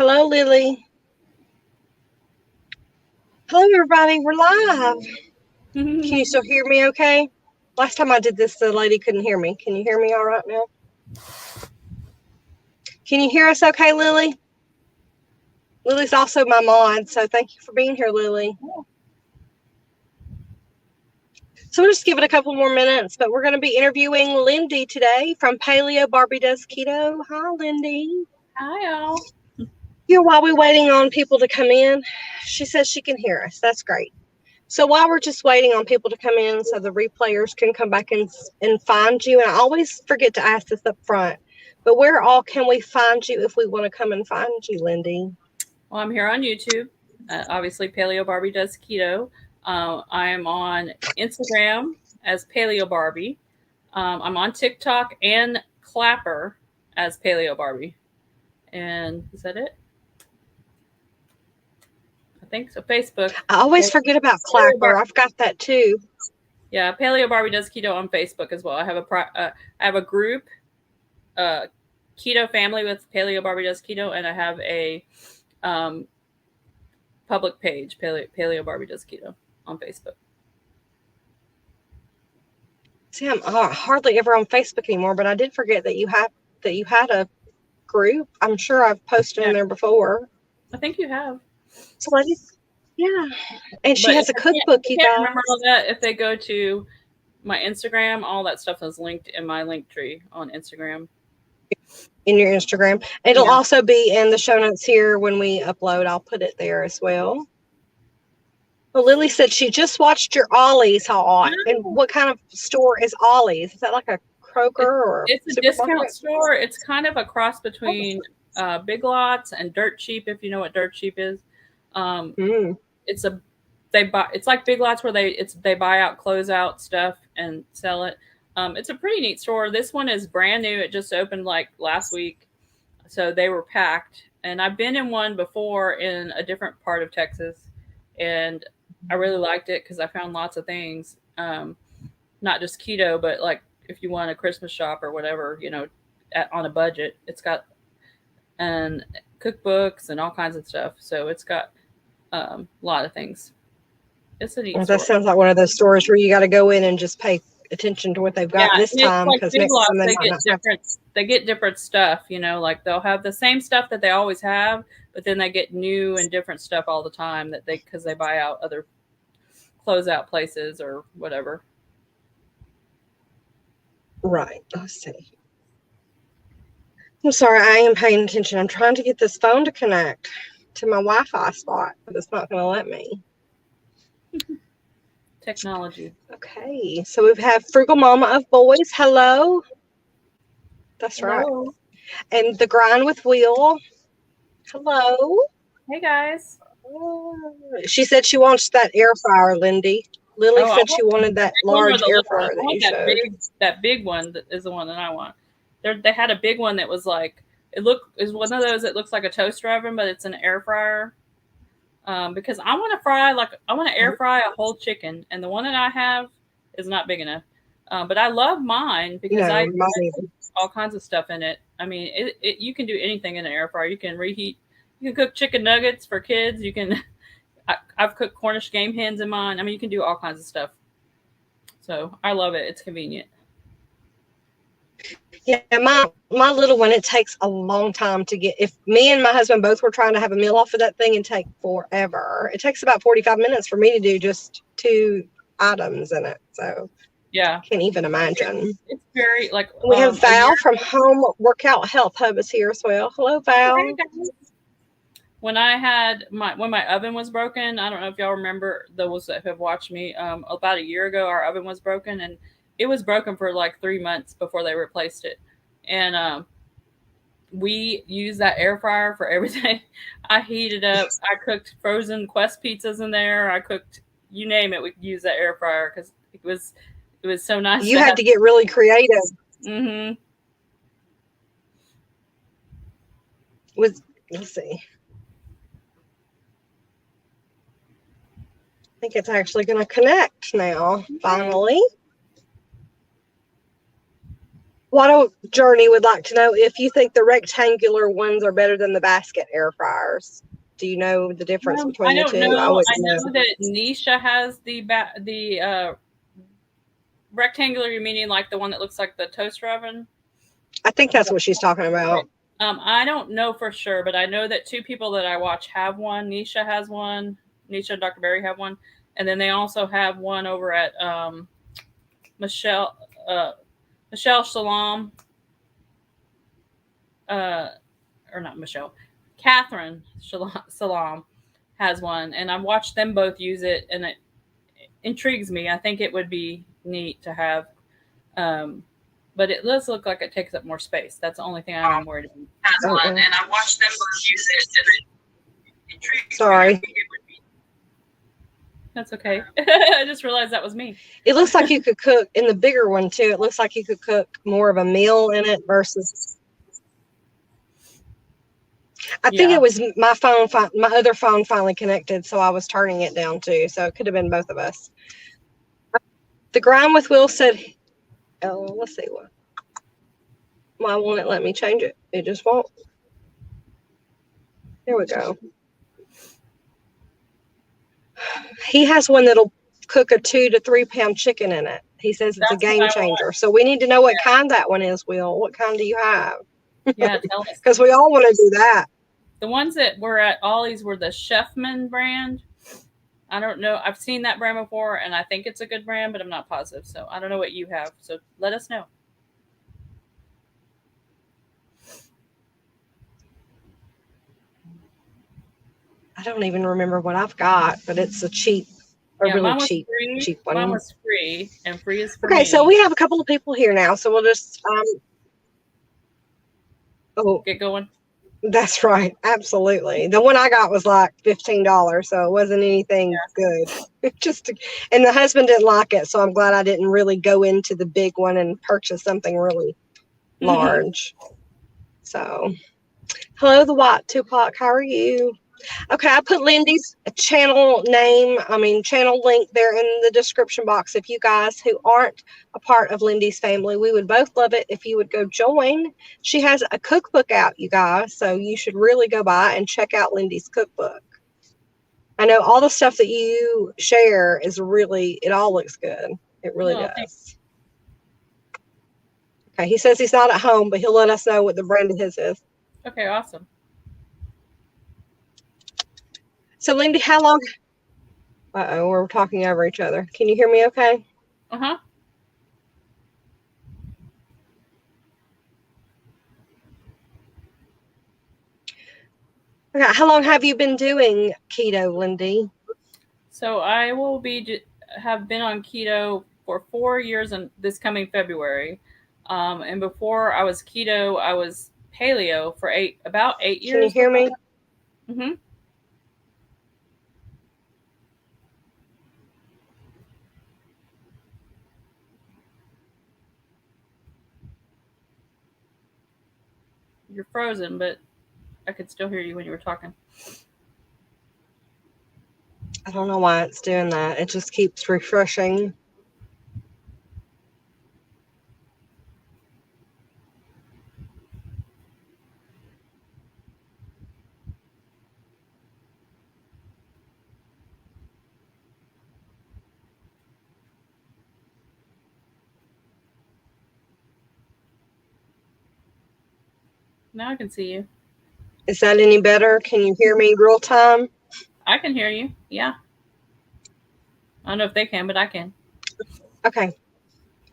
Hello, Lily. Hello, everybody. We're live. Can you still hear me okay? Last time I did this, the lady couldn't hear me. Can you hear me all right now? Can you hear us okay, Lily? Lily's also my mod, so thank you for being here, Lily. So we'll just give it a couple more minutes, but we're going to be interviewing Lindy today from Paleo Barbie Does Keto. Hi, Lindy. Hi, all. Here, while we're waiting on people to come in, she says she can hear us. That's great. So while we're just waiting on people to come in so the replayers can come back and find you, and I always forget to ask this up front, but where all can we find you if we want to come and find you, Lindy? Well, I'm here on YouTube. Obviously, Paleo Barbie Does Keto. I am on Instagram as Paleo Barbie. I'm on TikTok and Clapper as Paleo Barbie. And is that it? I think so. Facebook. I always forget about Clapper. I've got that too. Yeah, Paleo Barbie Does Keto on Facebook as well. I have a group, Keto Family with Paleo Barbie Does Keto, and I have a public page, Paleo Barbie Does Keto on Facebook. See, I'm hardly ever on Facebook anymore, but I did forget that you had a group. I'm sure I've posted in there before. I think you have. So yeah, and she has a cookbook. You guys remember all that if they go to my Instagram. All that stuff is linked in my link tree on Instagram. In your Instagram, it'll also be in the show notes here when we upload. I'll put it there as well. Well, Lily said she just watched your Ollie's haul. And what kind of store is Ollie's? Is that like a Kroger or? It's a discount store. It's kind of a cross between Big Lots and Dirt Cheap, if you know what Dirt Cheap is. It's like Big Lots where they buy out closeout stuff and sell it. It's a pretty neat store. This one is brand new. It just opened like last week, so they were packed. And I've been in one before in a different part of Texas, and I really liked it because I found lots of things, not just keto, but like if you want a Christmas shop or whatever, on a budget. It's got cookbooks and all kinds of stuff. So it's got a lot of things. It's a neat store. That sounds like one of those stores where you got to go in and just pay attention to what they've got this time, because next time they get different stuff. Like they'll have the same stuff that they always have, but then they get new and different stuff all the time because they buy out other closeout places or whatever. Right. Let's see. I'm sorry, I am paying attention. I'm trying to get this phone to connect to my Wi-Fi spot, but it's not going to let me. Technology. Okay, so we have Frugal Mama of Boys. Hello. That's right. And The Grind with Will. Hello. Hey, guys. She said she wants that air fryer, Lindy. Lily said she wanted that large air fryer that you showed. That big one is the one that I want. They had a big one that was like, is one of those that looks like a toaster oven, but it's an air fryer. Because I want to air fry a whole chicken, and the one that I have is not big enough. But I love mine because I put all kinds of stuff in it. I mean, you can do anything in an air fryer. You can reheat. You can cook chicken nuggets for kids. You can. I've cooked Cornish game hens in mine. I mean, you can do all kinds of stuff. So I love it. It's convenient. Yeah, my little one, it takes a long time to get. If me and my husband both were trying to have a meal off of that thing, it'd take forever. It takes about 45 minutes for me to do just 2 items in it. So yeah, can't even imagine. It's very like we have Val from Home Workout Health Hub is here as well. Hello, Val. Hey, when I had when my oven was broken, I don't know if y'all remember those that have watched me. About a year ago, our oven was broken, and it was broken for like 3 months before they replaced it. And we used that air fryer for everything. I heated up. I cooked frozen Quest pizzas in there. I cooked, you name it. We used that air fryer because it was so nice. You had to get really creative. Mm-hmm. Let's see. I think it's actually going to connect now, finally. Waddle Journey would like to know if you think the rectangular ones are better than the basket air fryers. Do you know the difference between the two? I know that Nisha has the rectangular, meaning like the one that looks like the toaster oven. I think that's what she's talking about. I don't know for sure, but I know that two people that I watch have one. Nisha has one. Nisha and Dr. Berry have one. And then they also have one over at Michelle Salam. Or not Michelle. Catherine Salam has one. And I've watched them both use it, and it intrigues me. I think it would be neat to have. But it does look like it takes up more space. That's the only thing I'm worried about. Has one, and I watched them both use it, and it intrigues Sorry. Me. That's okay. I just realized that was me. It looks like you could cook in the bigger one too. It looks like you could cook more of a meal in it versus. I think it was my phone. My other phone finally connected, so I was turning it down too. So it could have been both of us. The Grind with Will said, "Oh, let's see what. Why won't it let me change it? It just won't. There we go. He has one that'll cook a 2 to 3 pound chicken in it. He says it's a game changer. So we need to know what kind that one is, Will. What kind do you have? Yeah, tell us. Because we all want to do that. The ones that were at Ollie's were the Chefman brand. I don't know. I've seen that brand before, and I think it's a good brand, but I'm not positive. So I don't know what you have. So let us know. I don't even remember what I've got, but it's a really cheap one. Mine was free, and free is free. Okay, so we have a couple of people here now, so we'll just get going. That's right, absolutely. The one I got was like $15, so it wasn't anything good. And the husband didn't like it, so I'm glad I didn't really go into the big one and purchase something really large. So, hello, the White Tupac. How are you? Okay, I put Lindy's channel link there in the description box. If you guys who aren't a part of Lindy's family, we would both love it if you would go join. She has a cookbook out, you guys, so you should really go by and check out Lindy's cookbook. I know all the stuff that you share is it all looks good. It really does. Thanks. Okay, he says he's not at home, but he'll let us know what the brand of his is. Okay, awesome. So, Lindy, how long? We're talking over each other. Can you hear me okay? Uh-huh. Okay, how long have you been doing keto, Lindy? So I have been on keto for 4 years in this coming February. And before I was keto, I was paleo for about 8 years. Can you hear me? Mm-hmm. You're frozen, but I could still hear you when you were talking. I don't know why it's doing that. It just keeps refreshing. Now I can see you. Is that any better? Can you hear me real time? I can hear you. Yeah. I don't know if they can, but I can. Okay.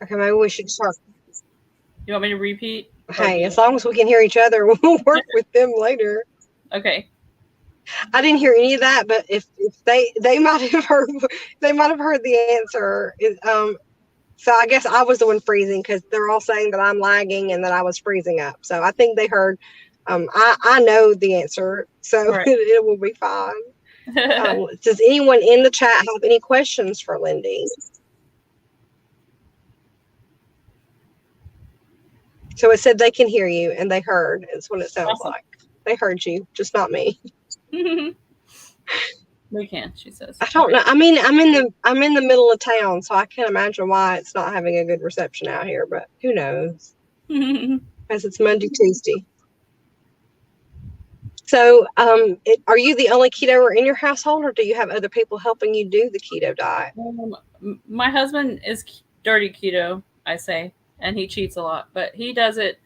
Okay, maybe we should start. You want me to repeat? Hey, as long as we can hear each other, we'll work with them later. Okay. I didn't hear any of that, but if they might have heard the answer. So I guess I was the one freezing because they're all saying that I'm lagging and that I was freezing up. So I think they heard. I know the answer, so right. It will be fine. Does anyone in the chat have any questions for Lindy? So it said they can hear you and they heard. It's what it sounds like. They heard you, just not me. We can, she says. I don't know. I mean, I'm in the middle of town, so I can't imagine why it's not having a good reception out here. But who knows? because it's Monday, Tuesday. So, are you the only ketoer in your household, or do you have other people helping you do the keto diet? My husband is dirty keto, I say, and he cheats a lot, but he does it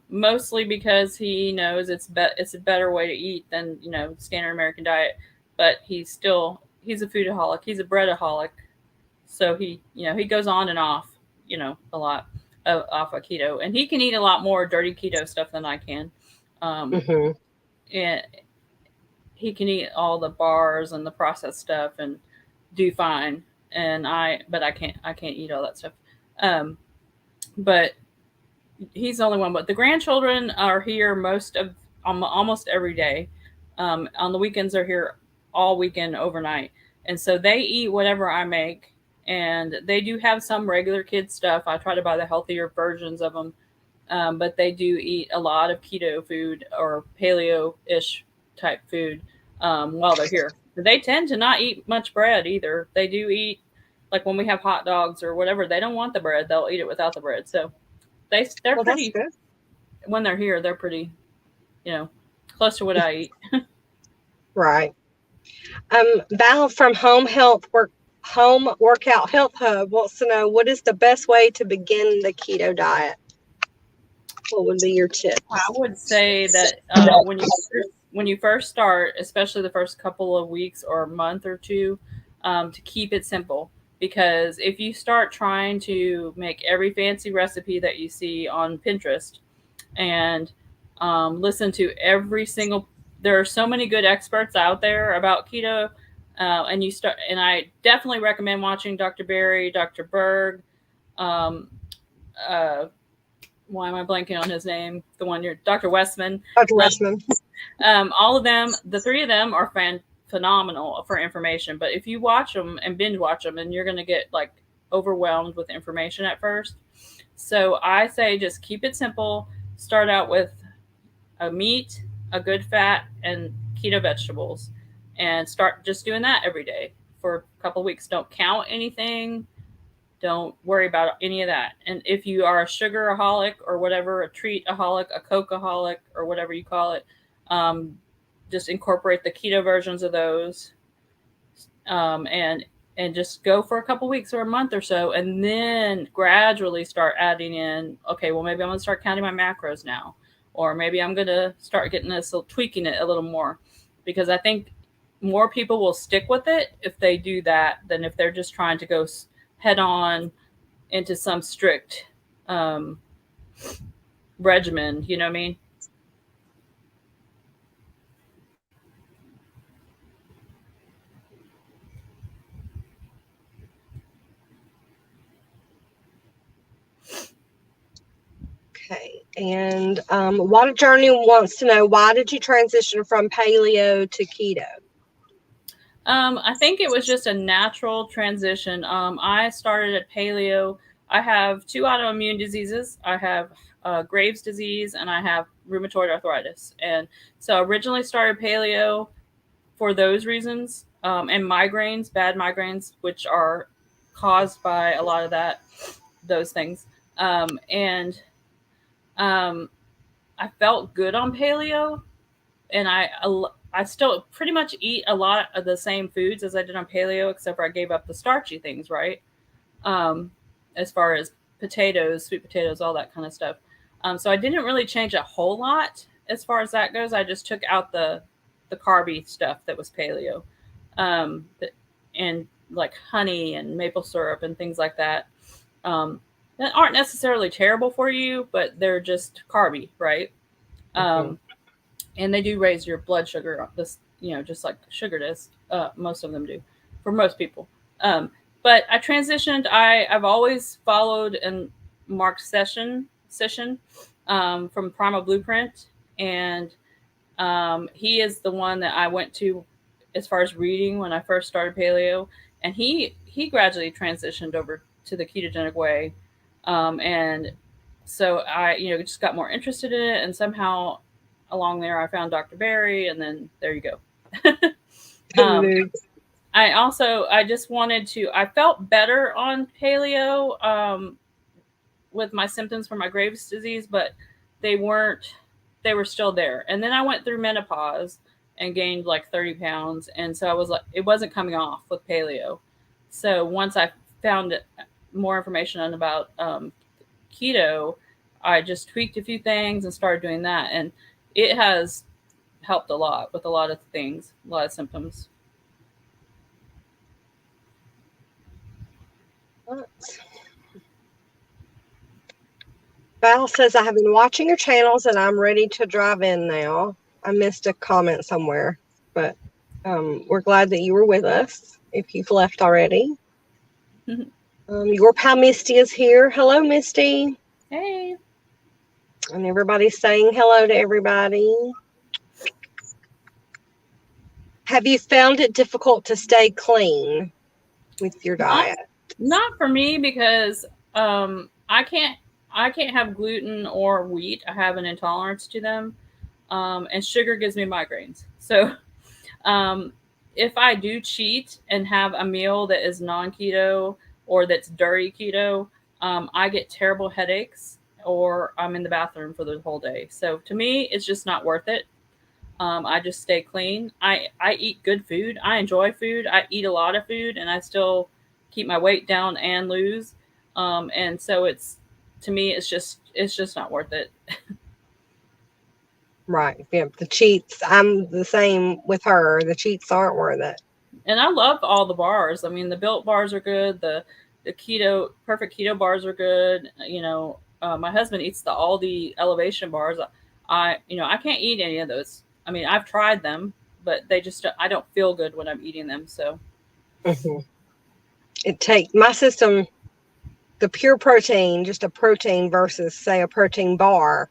mostly because he knows it's a better way to eat than standard American diet. But he's a foodaholic. He's a breadaholic, so he goes on and off a lot off of keto, and he can eat a lot more dirty keto stuff than I can. Mm-hmm. And he can eat all the bars and the processed stuff and do fine. But I can't eat all that stuff. But he's the only one. But the grandchildren are here almost every day. On the weekends, they're here all weekend overnight, and so they eat whatever I make. And they do have some regular kid stuff. I try to buy the healthier versions of them, but they do eat a lot of keto food or paleo-ish type food while they're here. They tend to not eat much bread either. They do eat, like when we have hot dogs or whatever. They don't want the bread; they'll eat it without the bread. So they're pretty. That's good. When they're here, they're pretty, close to what I eat. Right. Val from Home Workout Health Hub wants to know, what is the best way to begin the keto diet? What would be your tips? I would say that when you first start, especially the first couple of weeks or a month or two, to keep it simple. Because if you start trying to make every fancy recipe that you see on Pinterest and listen to there are so many good experts out there about keto, and I definitely recommend watching Dr. Berry, Dr. Berg, um, why am I blanking on his name? Dr. Westman. Dr. Westman. All of them, the three of them are phenomenal for information. But if you watch them and binge watch them, then you're going to get like overwhelmed with information at first. So I say just keep it simple. Start out with a meat, a good fat, and keto vegetables, and start just doing that every day for a couple of weeks. Don't count anything. Don't worry about any of that. And if you are a sugaraholic or whatever, a treataholic, a cokeaholic, or whatever you call it, just incorporate the keto versions of those, and just go for a couple weeks or a month or so, and then gradually start adding in. Okay, well maybe I'm going to start counting my macros now, or maybe I'm going to start tweaking it a little more, because I think more people will stick with it if they do that than if they're just trying to go head on into some strict regimen. You know what I mean? Okay. And Water Journey wants to know, why did you transition from paleo to keto? I think it was just a natural transition. I started at paleo. I have 2 autoimmune diseases. I have Graves' disease and I have rheumatoid arthritis. And so I originally started paleo for those reasons, and migraines, bad migraines, which are caused by a lot of those things. And I felt good on paleo, and I still pretty much eat a lot of the same foods as I did on paleo, except for I gave up the starchy things, right? As far as potatoes, sweet potatoes, all that kind of stuff. So I didn't really change a whole lot as far as that goes. I just took out the carby stuff that was paleo, and like honey and maple syrup and things like that. That aren't necessarily terrible for you, but they're just carby, right? And they do raise your blood sugar. Just like sugar does. Most of them do, for most people. But I transitioned. I've always followed and marked session from Primal Blueprint, and he is the one that I went to as far as reading when I first started paleo, and he gradually transitioned over to the ketogenic way, and so I just got more interested in it, and somehow along there I found Dr. Berry, and then there you go. I just wanted to. I felt better on paleo with my symptoms for my Graves' disease, but they were still there. And then I went through menopause and gained like 30 pounds. And so I was like, it wasn't coming off with paleo. So once I found more information about keto, I just tweaked a few things and started doing that. And it has helped a lot with a lot of things, a lot of symptoms. Val says, I have been watching your channels and I'm ready to drive in now. I missed a comment somewhere, but we're glad that you were with us if you've left already. Your pal Misty is here. Hello, Misty. Hey. And everybody's saying hello to everybody. Have you found it difficult to stay clean with your diet? Not for me, because I can't have gluten or wheat. I have an intolerance to them. And sugar gives me migraines. So if I do cheat and have a meal that is non-keto or that's dirty keto, I get terrible headaches or I'm in the bathroom for the whole day. So to me, it's just not worth it. I just stay clean. I eat good food. I enjoy food. I eat a lot of food and I still keep my weight down and lose. And so to me, it's just not worth it. Right. Yeah. The cheats, I'm the same with her. The cheats aren't worth it. And I love all the bars. I mean, the Built bars are good. The keto, perfect keto bars are good. You know, my husband eats the Aldi Elevation bars. I can't eat any of those. I mean, I've tried them, but I don't feel good when I'm eating them. So it takes my system, the pure protein, just a protein versus say a protein bar.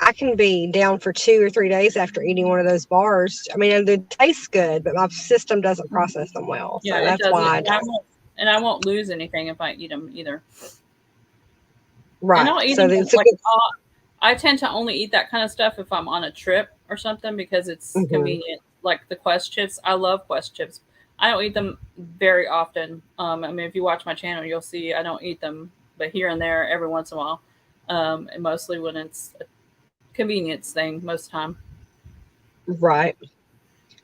I can be down for 2 or 3 days after eating one of those bars. I mean, it tastes good, but my system doesn't process them well. So that's why I won't lose anything if I eat them either. Right. And I'll eat them I tend to only eat that kind of stuff if I'm on a trip or something because it's convenient. Like the Quest chips. I love Quest chips. I don't eat them very often. I mean, if you watch my channel, you'll see I don't eat them, but here and there, every once in a while. And mostly when it's a convenience thing, most of the time. Right.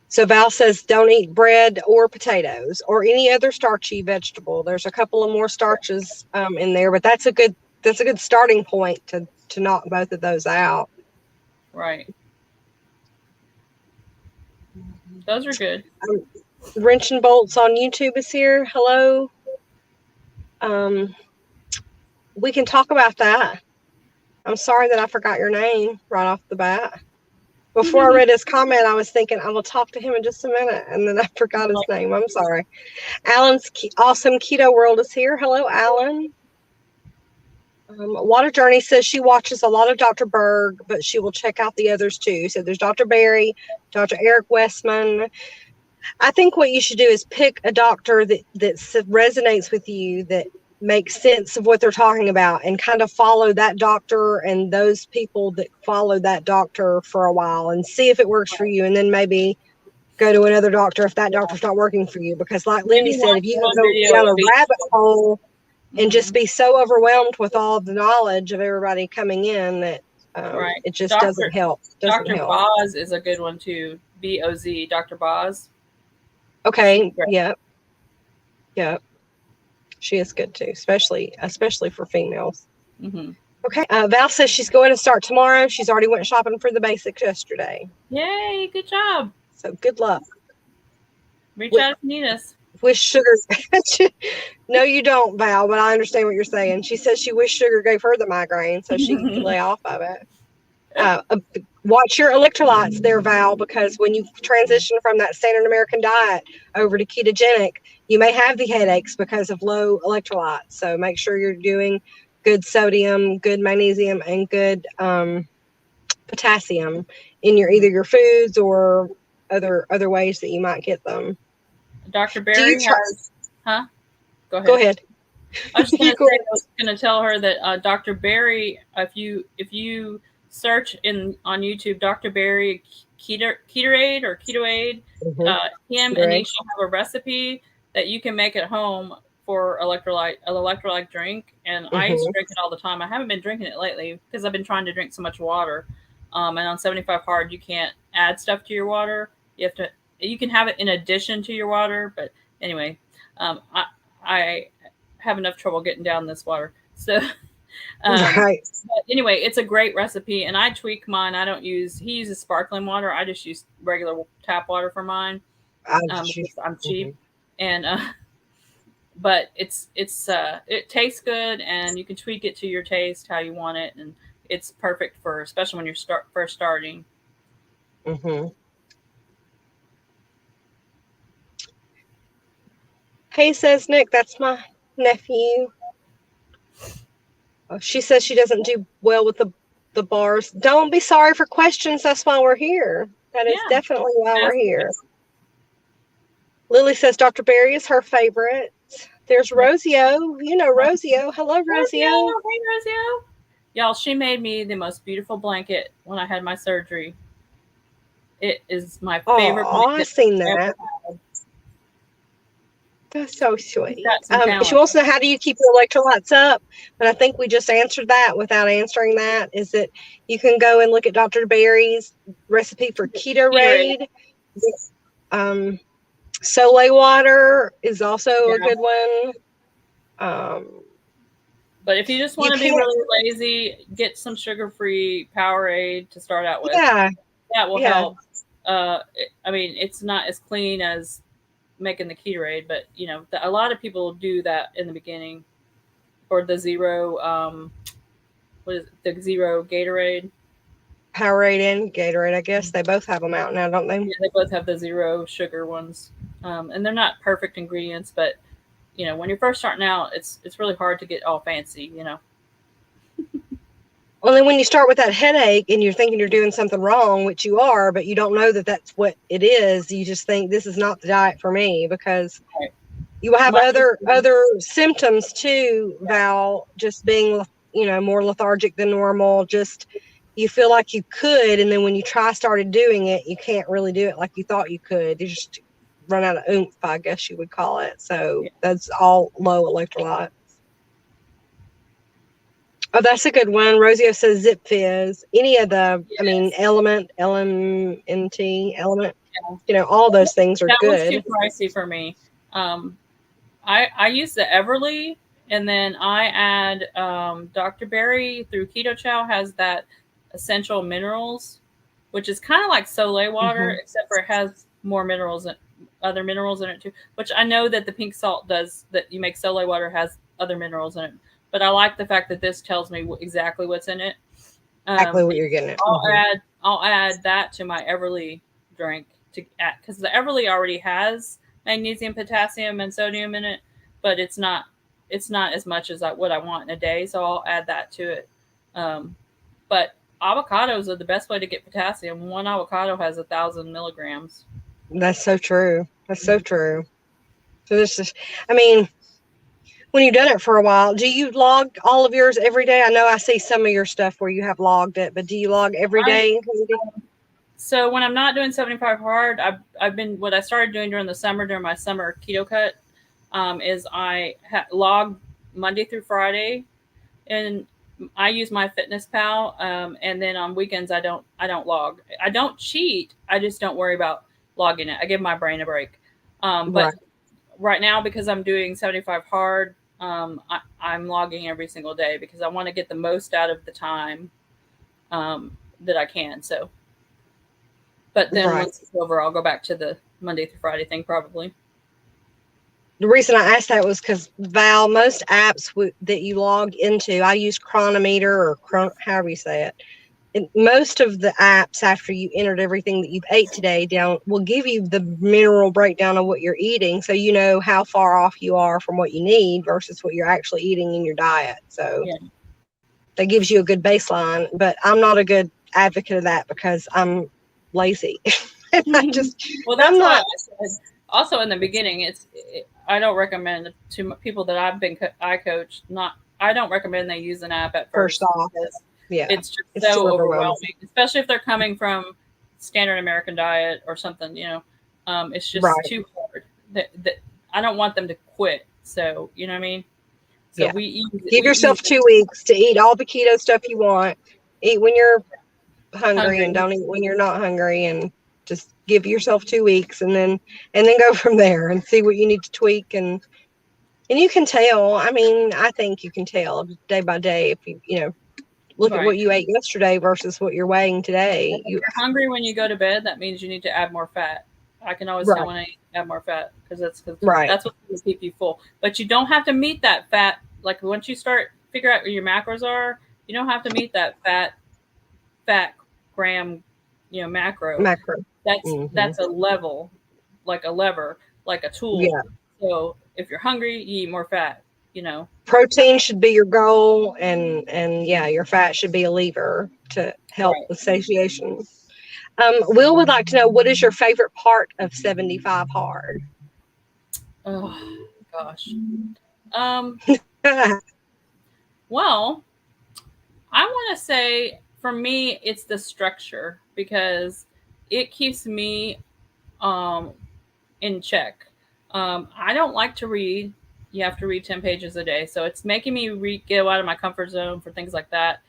So Val says, don't eat bread or potatoes or any other starchy vegetable. There's a couple of more starches in there, but that's a good starting point to knock both of those out. Right. Those are good. Wrench and Bolts on YouTube is here. Hello. We can talk about that. I'm sorry that I forgot your name right off the bat. Before I read his comment, I was thinking I will talk to him in just a minute, and then I forgot his name. I'm sorry. Alan's Awesome Keto World is here. Hello, Alan. Water Journey says she watches a lot of Dr. Berg, but she will check out the others too. So there's Dr. Barry, Dr. Eric Westman. I think what you should do is pick a doctor that resonates with you, that makes sense of what they're talking about, and kind of follow that doctor and those people that follow that doctor for a while and see if it works for you. And then maybe go to another doctor if that doctor's not working for you. Because like Lindy said, if you go down a rabbit hole and just be so overwhelmed with all the knowledge of everybody coming in that it just doesn't help. Dr. Boz is a good one too. B-O-Z, Dr. Boz. Okay. Yep. She is good too, especially for females. Okay. Val says she's going to start tomorrow. She's already went shopping for the basics yesterday. Yay! Good job. So good luck. Reach out if you need us. Wish sugar. No, you don't, Val, but I understand what you're saying. She says she wished sugar gave her the migraine so she could lay off of it. Watch your electrolytes there, Val, because when you transition from that standard American diet over to ketogenic, you may have the headaches because of low electrolytes. So make sure you're doing good sodium, good magnesium, and good potassium in either your foods or other ways that you might get them. Dr. Barry has, huh? Go ahead. I was going to tell her that Dr. Barry, if you search on YouTube, Dr. Barry Ketoaid or Ketoaid, him and Nisha have a recipe that you can make at home for an electrolyte drink, and I used to drink it all the time. I haven't been drinking it lately because I've been trying to drink so much water. And on 75 hard, you can't add stuff to your water. You can have it in addition to your water, but anyway, I have enough trouble getting down this water. So, Right. but anyway, it's a great recipe, and I tweak mine. He uses sparkling water. I just use regular tap water for mine because I'm cheap, and but it tastes good, and you can tweak it to your taste how you want it, and it's perfect for especially when you're first starting. Hey, says Nick, that's my nephew. She says she doesn't do well with the bars. Don't be sorry for questions. That's why we're here. That is definitely why we're here. Lily says Dr. Berry is her favorite. There's Rosio. You know Rosio. Hello, Rosio. Hey, Rosio. Y'all, she made me the most beautiful blanket when I had my surgery. It is my favorite. Oh, I've seen that. That's so sweet. She wants to know, how do you keep your electrolytes up? And I think we just answered that without answering that. Is that you can go and look at Dr. Berry's recipe for Keto Raid. Soleil water is also a good one. But if you just want to be really lazy, get some sugar-free Powerade to start out with. Yeah. That will help. I mean, it's not as clean as making the Keto-Raid, but you know, a lot of people do that in the beginning, or the zero. What is it, the zero Gatorade? Powerade and Gatorade, I guess they both have them out now, don't they? Yeah, they both have the zero sugar ones, and they're not perfect ingredients, but you know, when you're first starting out, it's really hard to get all fancy, you know. Well, then when you start with that headache and you're thinking you're doing something wrong, which you are, but you don't know that that's what it is, you just think this is not the diet for me, because you will have other symptoms too, Val, just being, you know, more lethargic than normal. Just you feel like you could, and then when you started doing it, you can't really do it like you thought you could. You just run out of oomph, I guess you would call it. So that's all low electrolytes. Oh, that's a good one. Rosio says Zip Fizz. Any of the, I mean, Element, LMNT, Element, you know, all those things are good. That was too pricey for me. I use the Everly, and then I add Dr. Berry through Keto Chow has that essential minerals, which is kind of like Soleil water, except for it has more minerals and other minerals in it too. Which I know that the pink salt does, that you make Soleil water has other minerals in it. But I like the fact that this tells me exactly what's in it. Exactly what you're getting. I'll add that to my Everly drink because the Everly already has magnesium, potassium, and sodium in it, but it's not as much as what I want in a day. So I'll add that to it. But avocados are the best way to get potassium. One avocado has 1,000 milligrams. That's so true. That's so true. So this is, I mean, when you've done it for a while, do you log all of yours every day? I know I see some of your stuff where you have logged it, but do you log every day? So when I'm not doing 75 hard, what I started doing during the summer, during my summer keto cut, is I log Monday through Friday, and I use my MyFitnessPal, and then on weekends I don't log. I don't cheat. I just don't worry about logging it. I give my brain a break. But right now, because I'm doing 75 hard, I'm logging every single day because I want to get the most out of the time that I can. So, but then once it's over, I'll go back to the Monday through Friday thing probably. The reason I asked that was because, Val, most apps that you log into, I use Chronometer or however you say it. And most of the apps, after you entered everything that you've ate today down, will give you the mineral breakdown of what you're eating, so you know how far off you are from what you need versus what you're actually eating in your diet. So that gives you a good baseline. But I'm not a good advocate of that because I'm lazy. I just that's why I said also in the beginning, I don't recommend to people that I coach. I don't recommend they use an app at first off. It's just so overwhelming, especially if they're coming from standard American diet or something, you know. It's just too hard. I don't want them to quit. So, you know what I mean? So we give yourself 2 weeks to eat all the keto stuff you want. Eat when you're hungry and don't eat when you're not hungry, and just give yourself 2 weeks and then go from there and see what you need to tweak. And you can tell. I mean, I think you can tell day by day if you look at what you ate yesterday versus what you're weighing today. If you're hungry when you go to bed, that means you need to add more fat. I can always tell when I add more fat because that's what will keep you full. But you don't have to meet that fat. Like once you start figure out where your macros are, you don't have to meet that fat gram, macro. That's a level, like a lever, like a tool. Yeah. So if you're hungry, you eat more fat. Protein should be your goal, and your fat should be a lever to help with satiation. Will would like to know, what is your favorite part of 75 Hard? Oh gosh. Well, I want to say for me, it's the structure because it keeps me in check. I don't like to read. You have to read 10 pages a day. So it's making me get out of my comfort zone for things like that.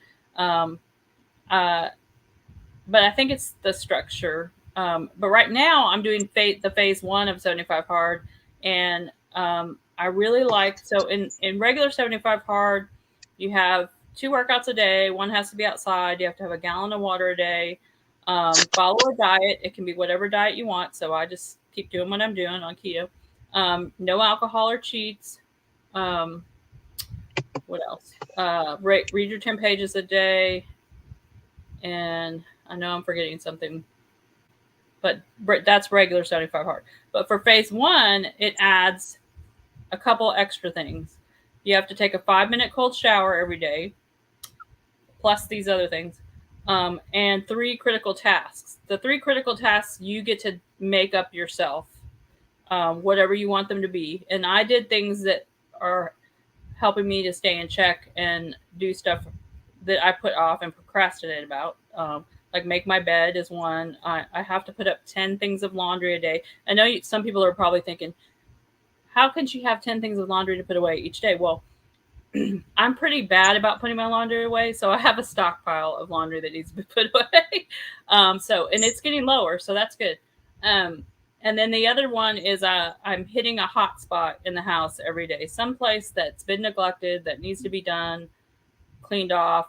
But I think it's the structure. But right now I'm doing the phase 1 of 75 Hard. And I really like, so in regular 75 Hard, you have 2 workouts a day. One has to be outside. You have to have a gallon of water a day. Follow a diet. It can be whatever diet you want. So I just keep doing what I'm doing on keto. No alcohol or cheats. What else? Read your 10 pages a day. And I know I'm forgetting something, but that's regular 75 Hard. But for phase 1, it adds a couple extra things. You have to take a 5-minute cold shower every day, plus these other things, and 3 critical tasks. The 3 critical tasks you get to make up yourself, whatever you want them to be. And I did things that are helping me to stay in check and do stuff that I put off and procrastinate about. Like make my bed is one. I have to put up 10 things of laundry a day. I know some people are probably thinking, how can she have 10 things of laundry to put away each day? Well, I'm pretty bad about putting my laundry away, so I have a stockpile of laundry that needs to be put away. And it's getting lower, so that's good. And then the other one is I'm hitting a hot spot in the house every day, someplace that's been neglected, that needs to be done, cleaned off,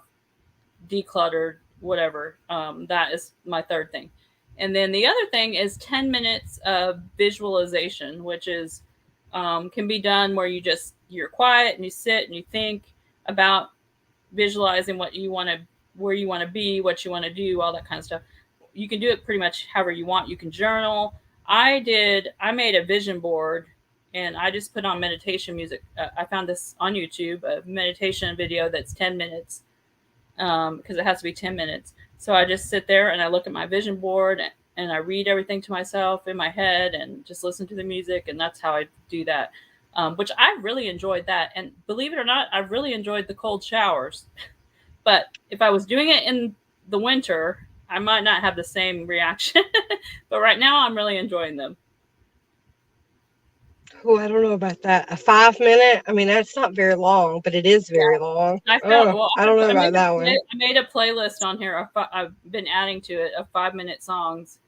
decluttered, whatever. That is my third thing. And then the other thing is 10 minutes of visualization, which is can be done where you're quiet and you sit and you think about visualizing what you want to, where you want to be, what you want to do, all that kind of stuff. You can do it pretty much however you want. You can journal. I made a vision board and I just put on meditation music. I found this on YouTube, a meditation video that's 10 minutes because it has to be 10 minutes. So I just sit there and I look at my vision board and I read everything to myself in my head and just listen to the music. And that's how I do that, which I really enjoyed that. And believe it or not, I really enjoyed the cold showers. But if I was doing it in the winter, I might not have the same reaction. But right now, I'm really enjoying them. Oh, I don't know about that. A 5-minute? I mean, that's not very long, but it is very long. I don't know about that one. I made a playlist on here. I've been adding to it of 5-minute songs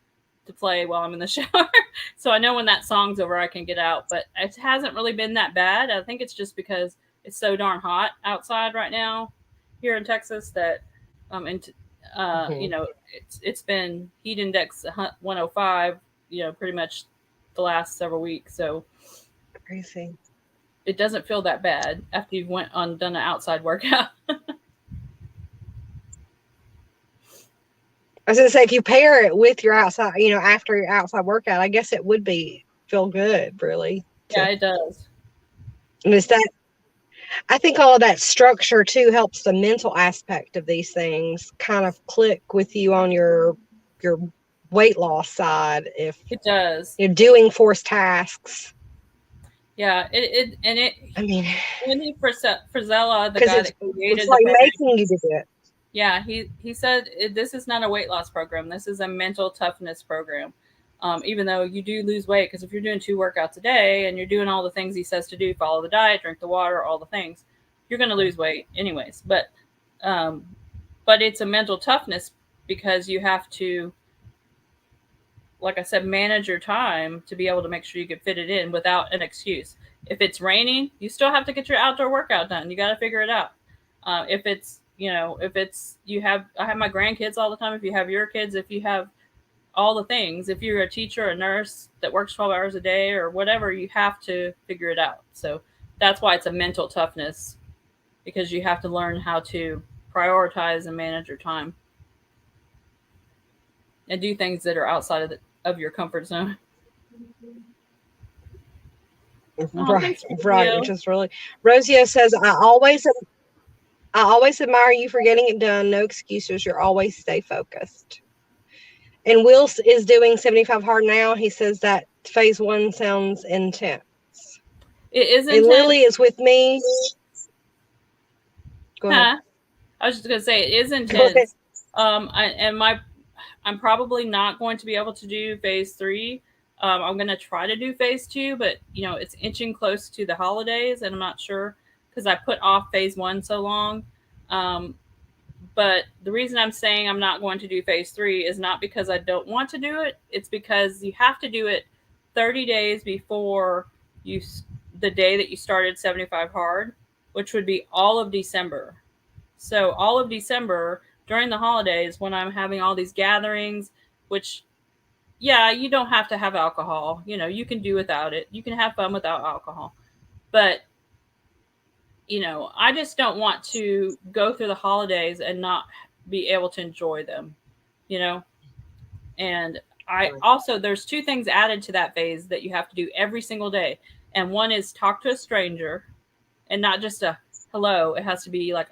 to play while I'm in the shower. So I know when that song's over, I can get out. But it hasn't really been that bad. I think it's just because it's so darn hot outside right now here in Texas that it's been heat index 105, pretty much the last several weeks. So crazy. It doesn't feel that bad after you've done an outside workout. I was gonna say, if you pair it with your outside, after your outside workout, I guess it would feel good, really. Yeah, it does. And I think all of that structure too helps the mental aspect of these things kind of click with you on your weight loss side. If it does, you're doing forced tasks. Yeah, Lindy Frizella, the guy that created it's like making you do it. Yeah, he said this is not a weight loss program. This is a mental toughness program. even though you do lose weight, because if you're doing 2 workouts a day and you're doing all the things he says to do, follow the diet, drink the water, all the things, you're going to lose weight anyways. But it's a mental toughness, because you have to, like I said, manage your time to be able to make sure you can fit it in without an excuse. If it's raining, you still have to get your outdoor workout done. You got to figure it out. If it's, I have my grandkids all the time. If you have your kids, if you have all the things, if you're a teacher, a nurse that works 12 hours a day or whatever, you have to figure it out. So that's why it's a mental toughness, because you have to learn how to prioritize and manage your time and do things that are outside of your comfort zone. Right, which is really. Rosio says, I always admire you for getting it done. No excuses. You're always stay focused. And Will is doing 75 hard now. He says that phase 1 sounds intense. It is intense. And Lily is with me. Go ahead. I was just gonna say it is intense. I'm probably not going to be able to do phase 3. I'm going to try to do phase 2, but it's inching close to the holidays, and I'm not sure, because I put off phase 1 so long. But the reason I'm saying I'm not going to do phase 3 is not because I don't want to do it. It's because you have to do it 30 days before the day that you started 75 hard, which would be all of December. So all of December during the holidays, when I'm having all these gatherings, which, yeah, you don't have to have alcohol. You can do without it. You can have fun without alcohol. But, I just don't want to go through the holidays and not be able to enjoy them, And there's 2 things added to that phase that you have to do every single day. And one is talk to a stranger, and not just a hello. It has to be like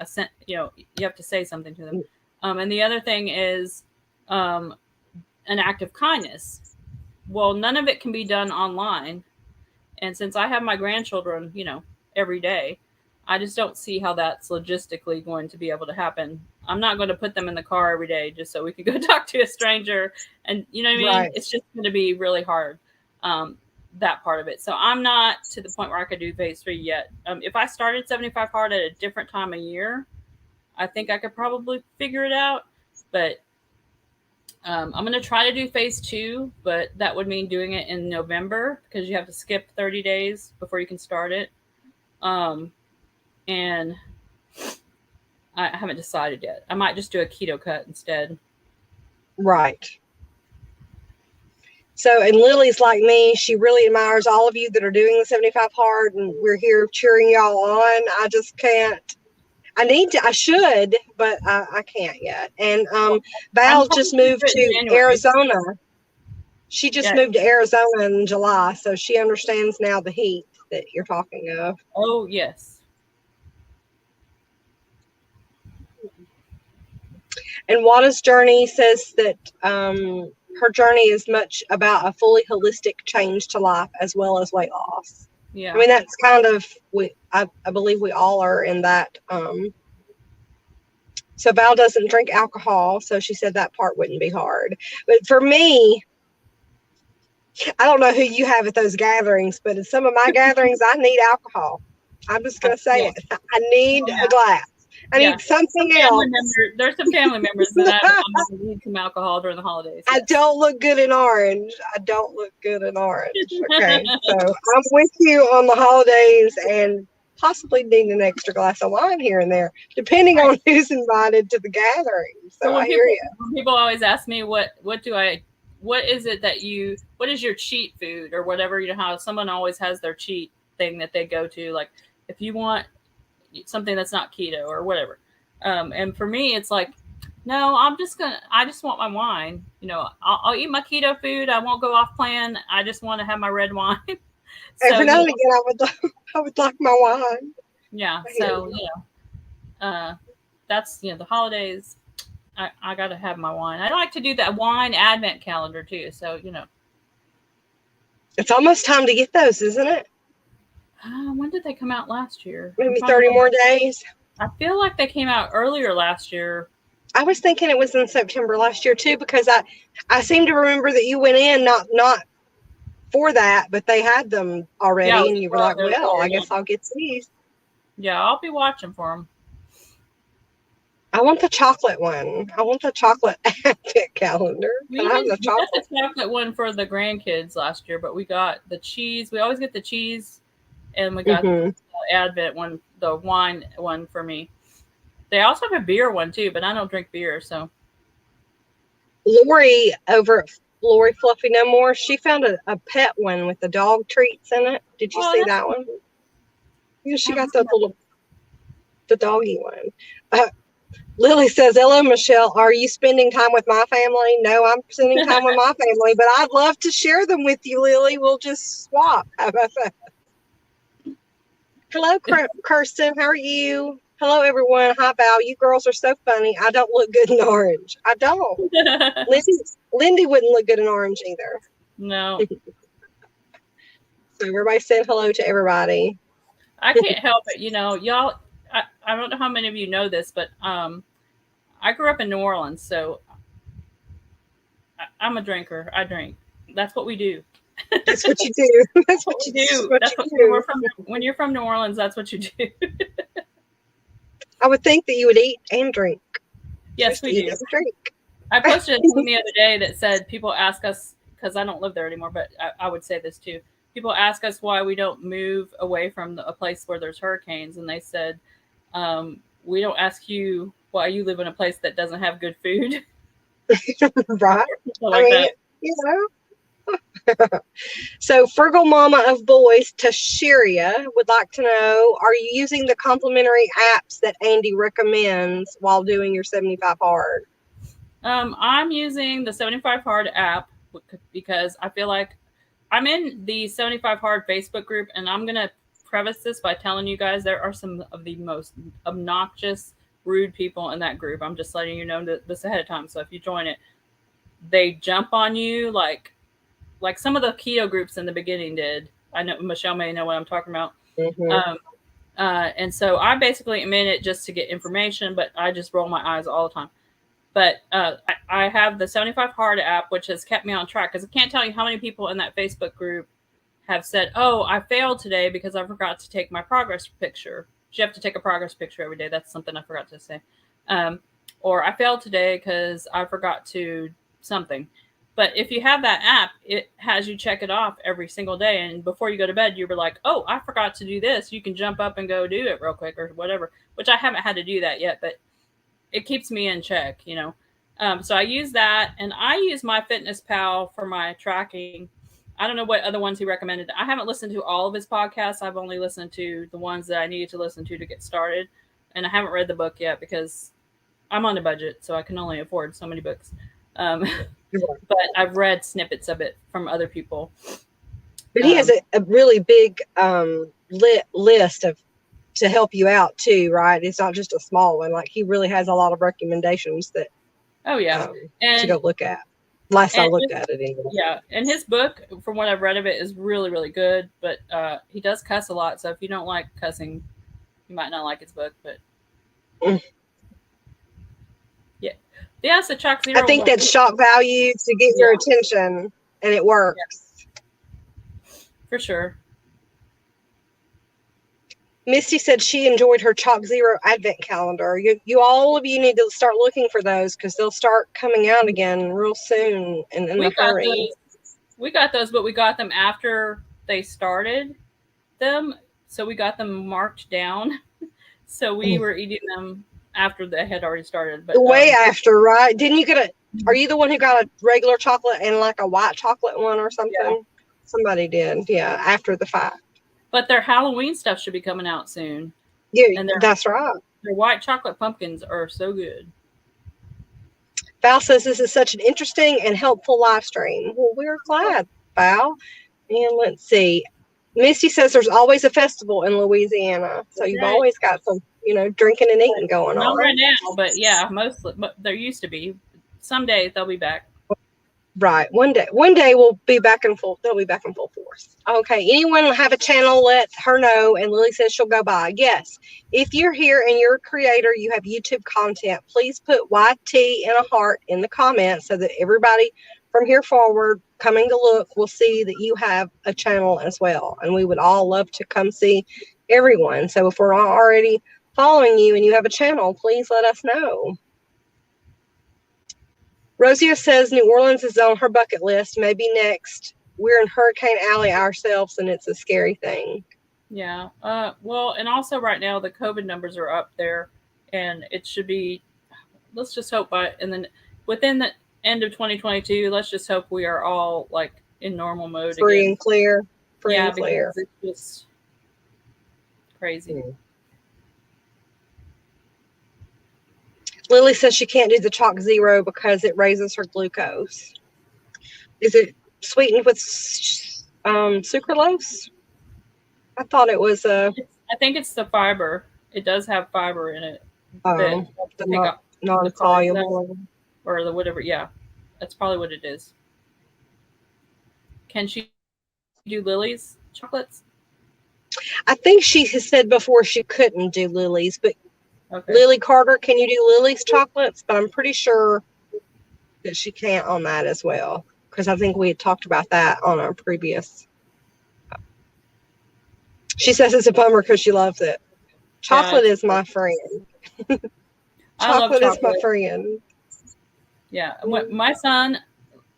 you have to say something to them. And the other thing is an act of kindness. Well, none of it can be done online. And since I have my grandchildren, every day, I just don't see how that's logistically going to be able to happen. I'm not going to put them in the car every day just so we can go talk to a stranger. And you know what I mean? Right. It's just going to be really hard, that part of it. So I'm not to the point where I could do phase 3 yet. If I started 75 hard at a different time of year, I think I could probably figure it out. But I'm going to try to do phase 2, but that would mean doing it in November, because you have to skip 30 days before you can start it. And I haven't decided yet. I might just do a keto cut instead. Right. So, and Lily's like me. She really admires all of you that are doing the 75 hard, and we're here cheering y'all on. I just can't. I should, but I can't yet. And Val just moved to Arizona. She just moved to Arizona in July, so she understands now the heat that you're talking of. Oh, yes. And Wada's journey says that her journey is much about a fully holistic change to life as well as weight loss. Yeah. I mean, that's kind of, I believe we all are in that. So Val doesn't drink alcohol, so she said that part wouldn't be hard. But for me, I don't know who you have at those gatherings, but at some of my gatherings, I need alcohol. I'm just going to say it. I need a glass. I need something else. There's some family members that I need some alcohol during the holidays. Yes. I don't look good in orange. Okay, so I'm with you on the holidays and possibly need an extra glass of wine here and there, depending on who's invited to the gathering. So I hear you. People always ask me what is your cheat food or whatever, how someone always has their cheat thing that they go to, like if you want something that's not keto or whatever. And for me, it's like, no, I just want my wine. I'll eat my keto food. I won't go off plan. I just want to have my red wine. So, every now and again, I would like my wine. Yeah. So, that's, the holidays. I got to have my wine. I like to do that wine advent calendar too. So, It's almost time to get those, isn't it? When did they come out last year? Maybe 30 more days. I feel like they came out earlier last year. I was thinking it was in September last year too, because I seem to remember that you went in not for that, but they had them already, Yeah, and you were like, "Well, I guess I'll get these." Yeah, I'll be watching for them. I want the chocolate one. I want the chocolate advent calendar. We got the chocolate one for the grandkids last year, but we got the cheese. We always get the cheese, and we got the advent one, the wine one for me. They also have a beer one too, but I don't drink beer, so. Lori over at Lori Fluffy No More, she found a pet one with the dog treats in it. Did you see that one? Yeah, she got the doggy one. Lily says, "Hello, Michelle. Are you spending time with my family?" No, I'm spending time with my family, but I'd love to share them with you, Lily. We'll just swap. How about that? Hello, Kirsten. How are you? Hello, everyone. Hi, Val. You girls are so funny. I don't look good in orange. I don't. Lindy wouldn't look good in orange either. No. So everybody said hello to everybody. I can't help it. You know, y'all, I don't know how many of you know this, but I grew up in New Orleans, so I'm a drinker. I drink. That's what we do. That's what you do. That's what you do. When you're from New Orleans, that's what you do. I would think that you would eat and drink. Yes, we do. Drink. I posted something the other day that said people ask us, because I don't live there anymore, but I would say this too. People ask us why we don't move away from a place where there's hurricanes, and they said, we don't ask you why you live in a place that doesn't have good food. Right. That. You know. So Frugal Mama of Boys, Tashiria, would like to know, are you using the complimentary apps that Andy recommends while doing your 75 Hard? I'm using the 75 Hard app because I feel like I'm in the 75 Hard Facebook group, and I'm going to preface this by telling you guys there are some of the most obnoxious, rude people in that group. I'm just letting you know this ahead of time. So if you join it, they jump on you like some of the keto groups in the beginning did. I know Michelle may know what I'm talking about. Mm-hmm. And so I basically am in it just to get information, but I just roll my eyes all the time. But I have the 75 Hard app, which has kept me on track, because I can't tell you how many people in that Facebook group have said, "Oh, I failed today because I forgot to take my progress picture." You have to take a progress picture every day. That's something I forgot to say. Or I failed today because I forgot to something. But if you have that app, it has you check it off every single day. And before you go to bed, you were like, "Oh, I forgot to do this." You can jump up and go do it real quick or whatever, which I haven't had to do that yet, but it keeps me in check, you know. So I use that, and I use MyFitnessPal for my tracking. I don't know what other ones he recommended. I haven't listened to all of his podcasts. I've only listened to the ones that I needed to listen to get started. And I haven't read the book yet because I'm on a budget, so I can only afford so many books. But I've read snippets of it from other people. But he has a really big list to help you out too, right? It's not just a small one. Like, he really has a lot of recommendations that to go look at. Last I looked at it anyway. Yeah, and his book, from what I've read of it, is really, really good. But he does cuss a lot, so if you don't like cussing, you might not like his book. But yeah, so Chalk Zero. I think that's shock value to get your attention, and it works. Yeah. For sure. Misty said she enjoyed her Chalk Zero advent calendar. All of you need to start looking for those, because they'll start coming out again real soon and in a hurry. We got those, but we got them after they started them. So we got them marked down. So we were eating them after they had already started. But way after, right? Didn't you get are you the one who got a regular chocolate and like a white chocolate one or something? Yeah. Somebody did. Yeah, after the fact. But their Halloween stuff should be coming out soon. Yeah, that's right. Their white chocolate pumpkins are so good. Val says this is such an interesting and helpful live stream. Well, we're glad, Val. And let's see. Misty says there's always a festival in Louisiana. So you've always got some, drinking and eating going on. Not right now, but yeah, mostly. But there used to be. Someday they'll be back. Right. One day we'll be back in full. They'll be back in full force. Okay. Anyone have a channel? Let her know. And Lily says she'll go by. Yes. If you're here and you're a creator, you have YouTube content. Please put YT and a heart in the comments so that everybody from here forward coming to look will see that you have a channel as well. And we would all love to come see everyone. So if we're already following you and you have a channel, please let us know. Rosia says New Orleans is on her bucket list. Maybe next. We're in Hurricane Alley ourselves, and it's a scary thing. Yeah. Well, and also right now the COVID numbers are up there, and it should be. Let's just hope and then within the end of 2022, let's just hope we are all like in normal mode Free again. And clear. Free yeah, and clear. Because it's just crazy. Lily says she can't do the chalk zero because it raises her glucose. Is it sweetened with sucralose? I thought it was I think it's the fiber. It does have fiber in it. Non-soluble. Or the whatever. Yeah, that's probably what it is. Can she do Lily's chocolates? I think she has said before she couldn't do Lily's, but okay. Lily Carter, can you do Lily's chocolates? But I'm pretty sure that she can't on that as well, because I think we had talked about that on our previous. She says it's a bummer because she loves it. Chocolate is my friend. Chocolate is my friend. Yeah, my son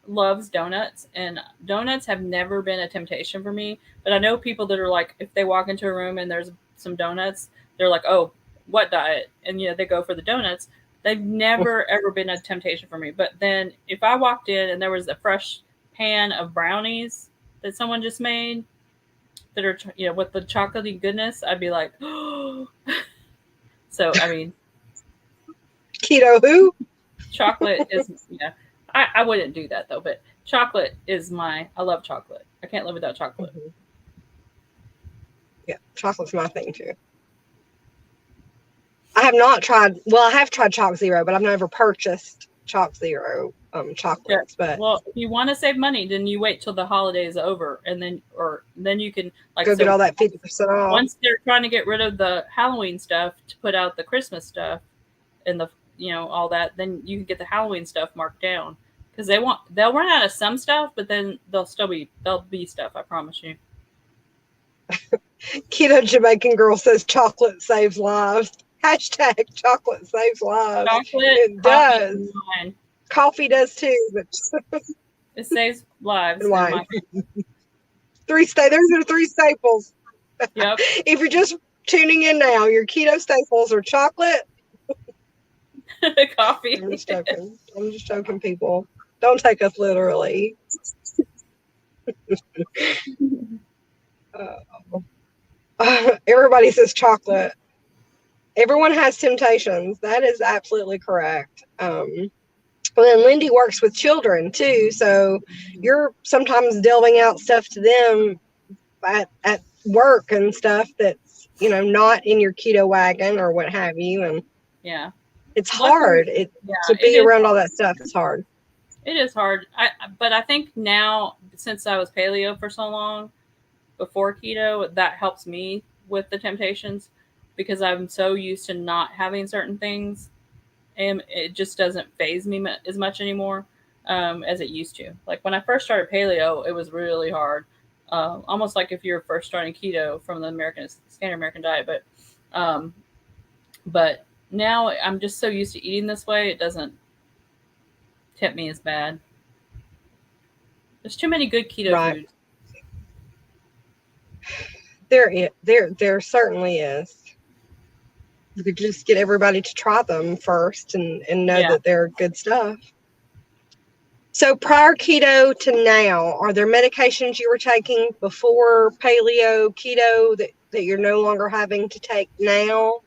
loves donuts, and donuts have never been a temptation for me. But I know people that are like, if they walk into a room and there's some donuts, they're like, oh, what diet? And they go for the donuts. They've never ever been a temptation for me. But then if I walked in and there was a fresh pan of brownies that someone just made that are with the chocolatey goodness, I'd be like, oh. So I mean, keto who? Chocolate is I wouldn't do that though, but chocolate is I love chocolate. I can't live without chocolate. Mm-hmm. Yeah, chocolate's my thing too. I have not tried. Well, I have tried Chalk Zero, but I've never purchased Chalk Zero chocolates. Yeah. But if you want to save money, then you wait till the holiday is over, and then you can go get all that 50% off. Once they're trying to get rid of the Halloween stuff to put out the Christmas stuff, and the all that, then you can get the Halloween stuff marked down because they'll run out of some stuff, but then there'll be stuff. I promise you. Keto Jamaican girl says chocolate saves lives. Hashtag chocolate saves lives. Chocolate, it does. Coffee does too, but it saves lives. And wine. Those are 3 staples. Yep. If you're just tuning in now, your keto staples are chocolate, coffee. I'm just joking, people. Don't take us literally. Everybody says chocolate. Everyone has temptations. That is absolutely correct. Well, then Lindy works with children too, so you're sometimes delving out stuff to them at work and stuff that's not in your keto wagon or what have you, and yeah, it's hard. To be around all that stuff is hard. It is hard. But I think now, since I was paleo for so long before keto, that helps me with the temptations because I'm so used to not having certain things, and it just doesn't faze me as much anymore as it used to. Like when I first started paleo, it was really hard, almost like if you're first starting keto from the standard American diet. But now I'm just so used to eating this way, it doesn't tempt me as bad. There's too many good keto foods. There certainly is. You could just get everybody to try them first and know that they're good stuff. So prior keto to now, are there medications you were taking before paleo keto that you're no longer having to take now?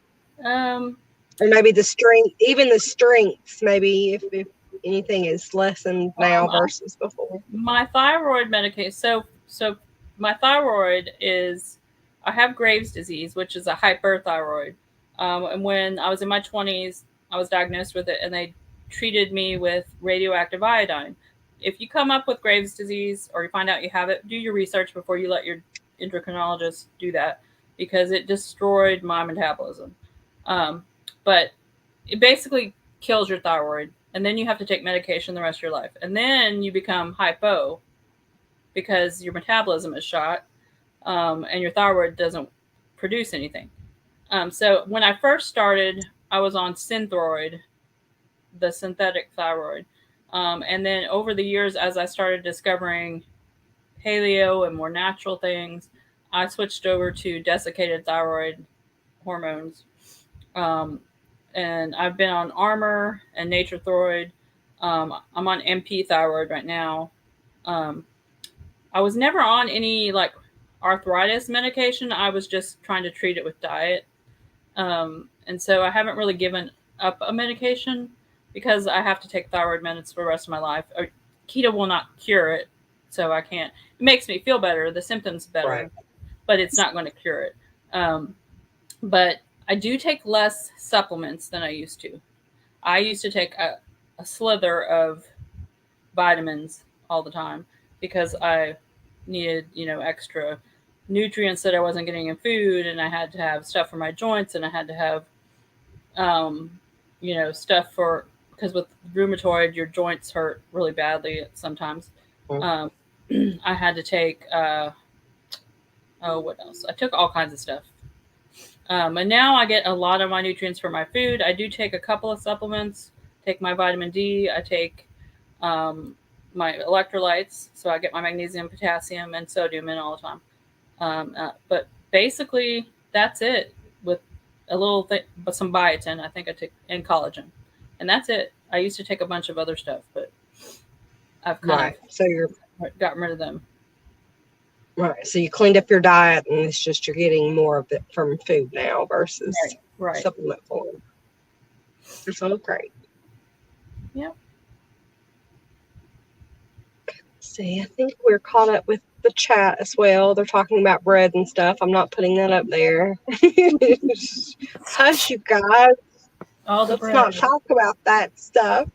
Or maybe the strengths, maybe if anything is lessened now versus before. My thyroid medication. So my thyroid is, I have Graves' disease, which is a hyperthyroid. And when I was in my 20s, I was diagnosed with it, and they treated me with radioactive iodine. if you come up with Graves' disease or you find out you have it, do your research before you let your endocrinologist do that, because it destroyed my metabolism. But it basically kills your thyroid, and then you have to take medication the rest of your life, and then you become hypo because your metabolism is shot, and your thyroid doesn't produce anything. So when I first started, I was on Synthroid, the synthetic thyroid. And then over the years, as I started discovering paleo and more natural things, I switched over to desiccated thyroid hormones. Um, and I've been on Armor and Nature Thyroid. I'm on MP thyroid right now. Um, I was never on any like arthritis medication. I was just trying to treat it with diet. And so I haven't really given up a medication because I have to take thyroid meds for the rest of my life. Keto will not cure it, so I can't. It makes me feel better, the symptoms better, right, but it's not going to cure it. But I do take less supplements than I used to. I used to take a slither of vitamins all the time because I needed, extra nutrients that I wasn't getting in food, and I had to have stuff for my joints, and I had to have, stuff for, because with rheumatoid, your joints hurt really badly sometimes. I had to take, what else? I took all kinds of stuff. And now I get a lot of my nutrients from my food. I do take a couple of supplements, take my vitamin D, I take my electrolytes, so I get my magnesium, potassium, and sodium in all the time. But basically, that's it, with a little thing, but some biotin, I think I take, and collagen. And that's it. I used to take a bunch of other stuff, but I've kind of so you're gotten rid of them. Right. So you cleaned up your diet, and it's just you're getting more of it from food now versus supplement form. It's all great. Yep. See, I think we're caught up with the chat as well. They're talking about bread and stuff. I'm not putting that up there. Hush, you guys. Let's not talk about that stuff.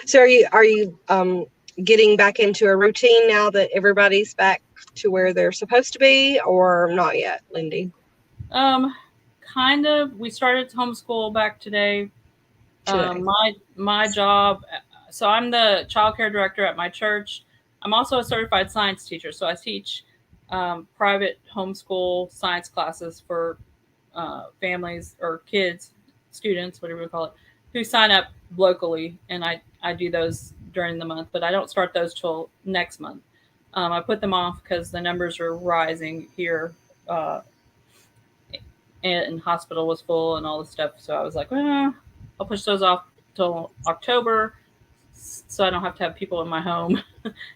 So are you getting back into a routine now that everybody's back to where they're supposed to be, or not yet, Lindy? Kind of. We started homeschool back today. My job, so I'm the child care director at my church. I'm also a certified science teacher, so I teach private homeschool science classes for families or kids, students, whatever you call it, who sign up locally, and I do those during the month, but I don't start those till next month. I put them off because the numbers are rising here, and hospital was full and all this stuff, so I was like, I'll push those off till October, so I don't have to have people in my home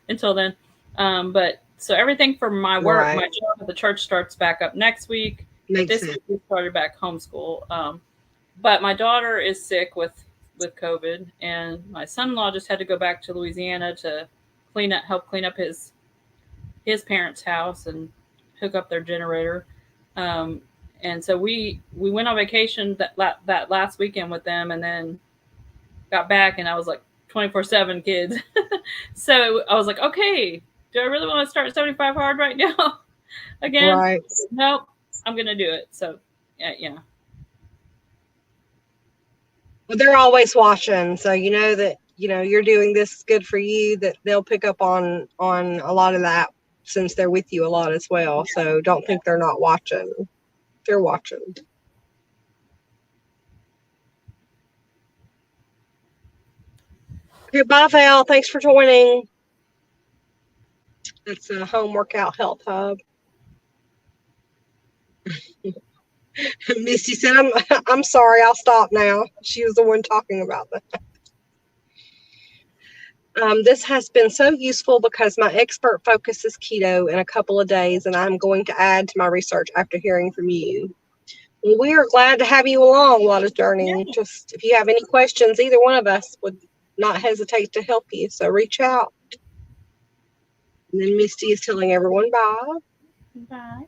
until then. But so everything for my work, my job at the church starts back up next week. This week we started back homeschool. But my daughter is sick with COVID, and my son-in-law just had to go back to Louisiana to help clean up his parents' house and hook up their generator. And so we went on vacation that last weekend with them, and then got back, and I was like 24/7 kids. So I was like, okay, do I really want to start 75 hard right now? Again? Right. Nope, I'm going to do it. So yeah. Well, they're always watching, so you know that you're doing this good for you, that they'll pick up on a lot of that since they're with you a lot as well. So don't think they're not watching. They're watching. Okay, bye, Val. Thanks for joining. It's a home workout health hub. Misty said, I'm sorry, I'll stop now. She was the one talking about that. This has been so useful because my expert focuses keto in a couple of days, and I'm going to add to my research after hearing from you. Well, we are glad to have you along, Lotta's Journey. Yeah. Just if you have any questions, either one of us would not hesitate to help you. So reach out. And then Misty is telling everyone bye. Bye.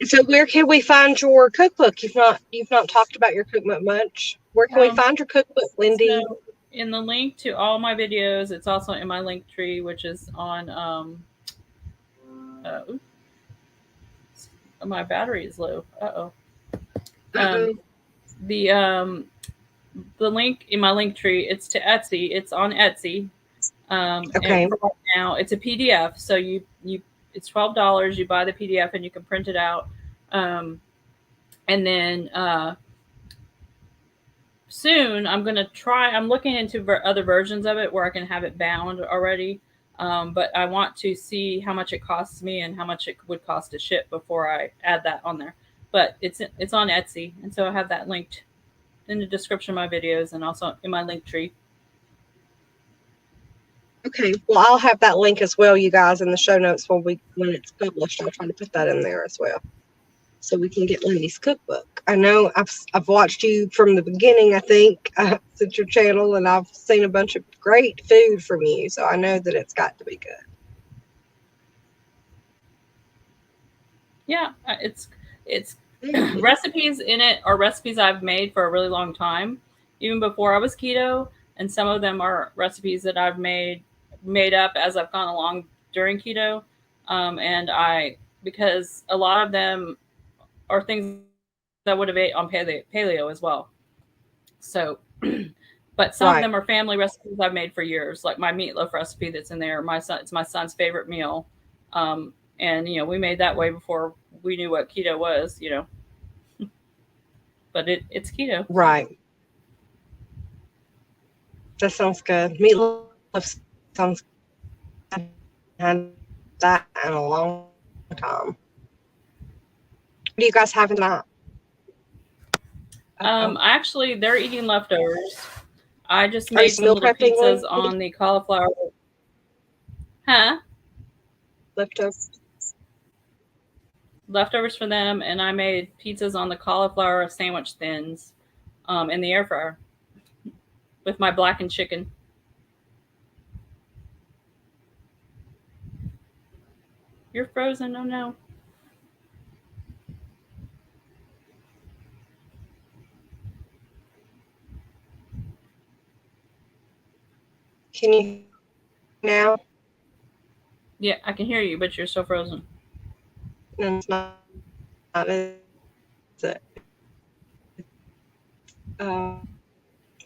So where can we find your cookbook? You've not talked about your cookbook much. Where can we find your cookbook, Lindy? So in the link to all my videos, it's also in my link tree, which is on my battery is low. The link in my link tree, it's to Etsy. It's on Etsy. Okay. And for right now, it's a PDF. So it's $12. You buy the PDF and you can print it out. And then soon I'm going to try. I'm looking into other versions of it where I can have it bound already. But I want to see how much it costs me and how much it would cost to ship before I add that on there. But it's on Etsy, and so I have that linked in the description of my videos and also in my link tree. Okay, well, I'll have that link as well, you guys, in the show notes when it's published. I'll try to put that in there as well, so we can get Lindy's cookbook. I know I've watched you from the beginning, I think, since your channel, and I've seen a bunch of great food from you, so I know that it's got to be good. Yeah, it's recipes in it are recipes I've made for a really long time, even before I was keto, and some of them are recipes that I've made up as I've gone along during keto, and because a lot of them are things I would have ate on paleo as well. So, but some of them are family recipes I've made for years, like my meatloaf recipe that's in there. It's my son's favorite meal, and we made that way before we knew what keto was, but it's keto. Right. That sounds good. Meatloaf sounds good. I had that in a long time. What do you guys have tonight? Actually, they're eating leftovers. I just made some little pizzas on the cauliflower. Huh? Leftovers for them, and I made pizzas on the cauliflower sandwich thins in the air fryer with my blackened chicken. You're frozen. Oh no. Can you now? Yeah, I can hear you, but you're so frozen. No, it's not. Is it?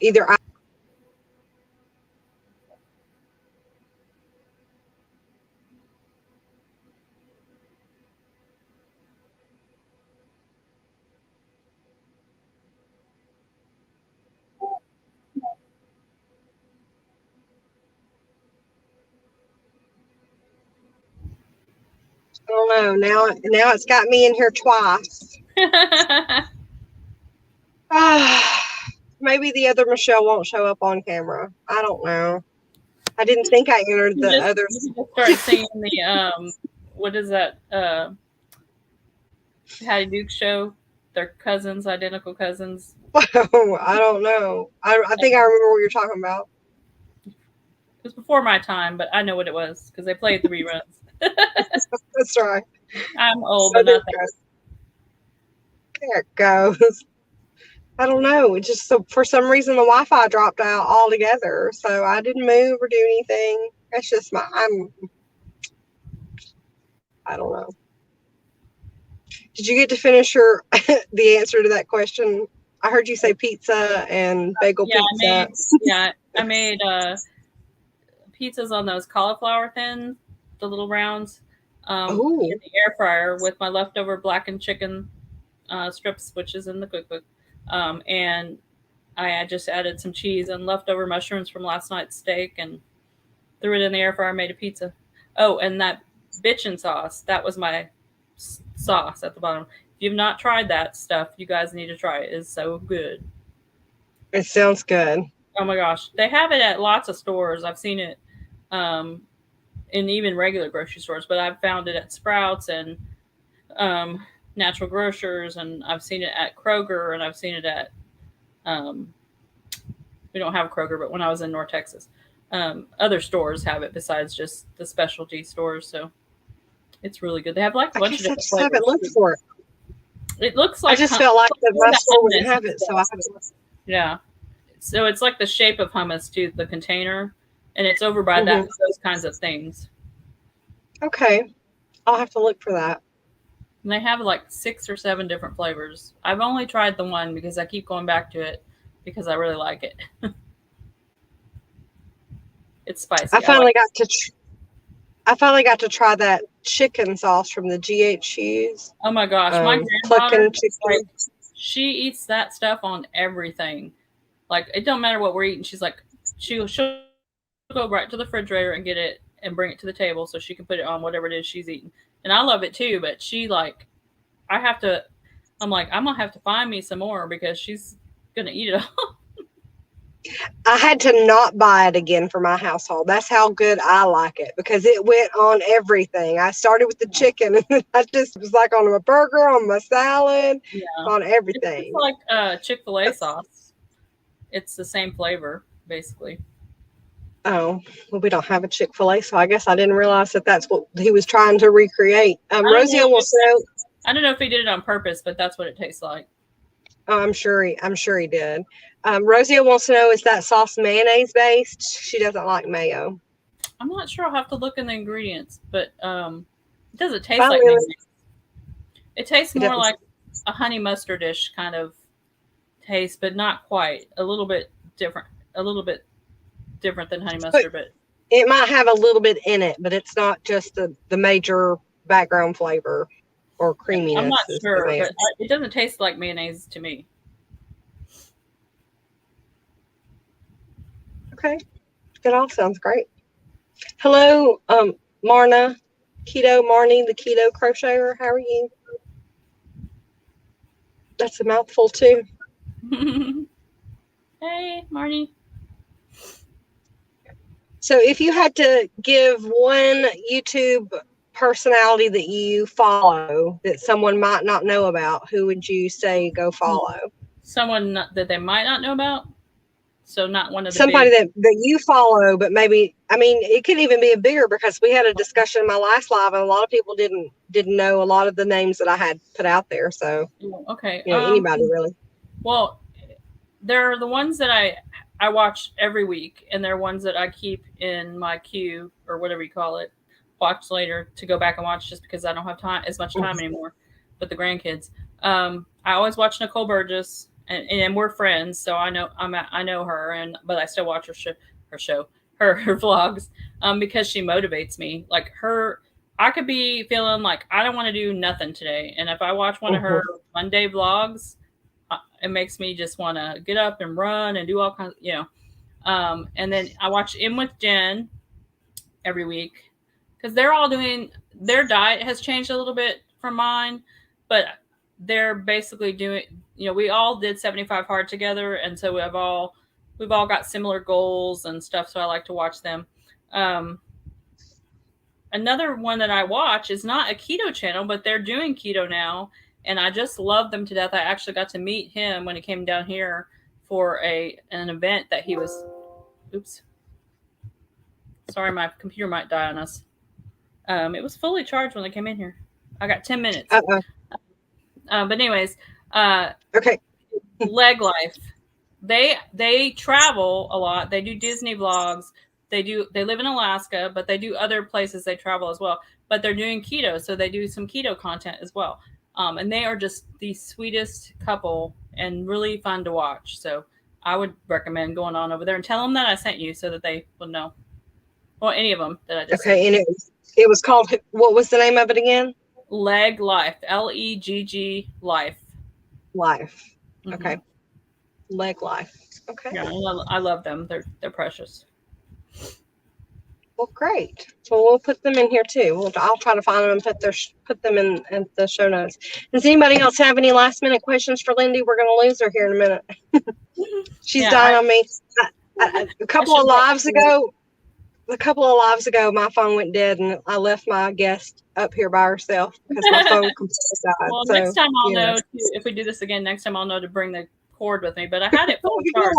Either I. I don't know. Now it's got me in here twice. Maybe the other Michelle won't show up on camera. I don't know. I didn't think I entered the others. You just start seeing the what is that? Hattie Duke show. They're cousins, identical cousins. Oh, I don't know. I think I remember what you're talking about. It was before my time, but I know what it was because they played the reruns. That's right. I'm old, but not that. There it goes. I don't know. It just for some reason the Wi-Fi dropped out altogether, so I didn't move or do anything. That's just I don't know. Did you get to finish the answer to that question? I heard you say pizza and bagel pizza. I made pizzas on those cauliflower thins, the little rounds, in the air fryer with my leftover blackened chicken strips, which is in the cookbook. And I just added some cheese and leftover mushrooms from last night's steak and threw it in the air fryer, made a pizza. Oh, and that bitchin' sauce, that was my sauce at the bottom. If you've not tried that stuff, you guys need to try it. It's so good. It sounds good. Oh my gosh. They have it at lots of stores. I've seen it in even regular grocery stores, but I've found it at Sprouts and Natural Grocers, and I've seen it at Kroger, and I've seen it at we don't have Kroger, but when I was in North Texas, other stores have it besides just the specialty stores. So it's really good. They have like a bunch of different flavors. I haven't looked for it. It looks like I just felt like my store wouldn't have it, so I haven't. Yeah. So it's like the shape of hummus too, the container, and it's over by those kinds of things. Okay, I'll have to look for that. And they have like 6 or 7 different flavors. I've only tried the one because I keep going back to it because I really like it. It's spicy. I finally got to try that chicken sauce from the GHUs. Oh my gosh, my granddaughter, like, she eats that stuff on everything. Like, it don't matter what we're eating. She's like, she'll go right to the refrigerator and get it and bring it to the table so she can put it on whatever it is she's eating. And I love it too, but she like, I'm like, I'm gonna have to find me some more because she's gonna eat it all. I had to not buy it again for my household. That's how good I like it because it went on everything. I started with the chicken and I just was like on my burger, on my salad, on everything. It's like Chick-fil-A sauce. It's the same flavor, basically. Oh, well, we don't have a Chick-fil-A, so I guess I didn't realize that that's what he was trying to recreate. Rosie wants to know. I don't know if he did it on purpose, but that's what it tastes like. Oh, I'm sure he did. Rosie wants to know, is that sauce mayonnaise based? She doesn't like mayo. I'm not sure. I'll have to look in the ingredients, but it doesn't taste like mayonnaise. It tastes more like a honey mustard-ish kind of taste, but not quite. A little bit different than honey mustard, but it might have a little bit in it, but it's not just the major background flavor or creaminess. I'm not sure, but it doesn't taste like mayonnaise to me. Okay. It all sounds great. Hello, Marna, Marnie, the Keto crocheter. How are you? That's a mouthful too. Hey, Marnie. So if you had to give one YouTube personality that you follow that someone might not know about, who would you say go follow? Someone that they might not know about? So not one of the somebody that you follow, but maybe, I mean, it could even be a bigger, because we had a discussion in my last live and a lot of people didn't know a lot of the names that I had put out there. So, okay. Anybody really. Well, they're the ones that I watch every week, and they're ones that I keep in my queue, or whatever you call it, watch later, to go back and watch, just because I don't have as much time anymore with the grandkids. I always watch Nicole Burgess. And we're friends, so I know her, but I still watch her vlogs, because she motivates me. Like I could be feeling like I don't want to do nothing today, and if I watch one of her Monday vlogs, it makes me just want to get up and run and do all kinds, and then I watch In with Jen every week, because they're all doing, their diet has changed a little bit from mine, but they're basically doing, we all did 75 hard together. And so we've all got similar goals and stuff. So I like to watch them. Another one that I watch is not a keto channel, but they're doing keto now. And I just love them to death. I actually got to meet him when he came down here for an event that he was, oops. Sorry, my computer might die on us. It was fully charged when they came in here. I got 10 minutes. But anyways, okay. Leg Life. They travel a lot. They do Disney vlogs. They live in Alaska, but they do other places they travel as well. But they're doing keto, so they do some keto content as well. And they are just the sweetest couple and really fun to watch. So I would recommend going on over there and tell them that I sent you, so that they will know. Well, any of them that I just sent. And it was called, what was the name of it again? Leg Life. LEGG Life. Life. Okay. Leg Life. Okay. Yeah, I love them. They're precious. Well, great. So we'll put them in here too. I'll try to find them and put them in the show notes. Does anybody else have any last minute questions for Lindy? We're going to lose her here in a minute. She's dying on me. A couple of lives ago, my phone went dead, and I left my guest up here by herself because my phone completely died. Well, next time I'll know if we do this again. Next time I'll know to bring the cord with me. But I had it full charge.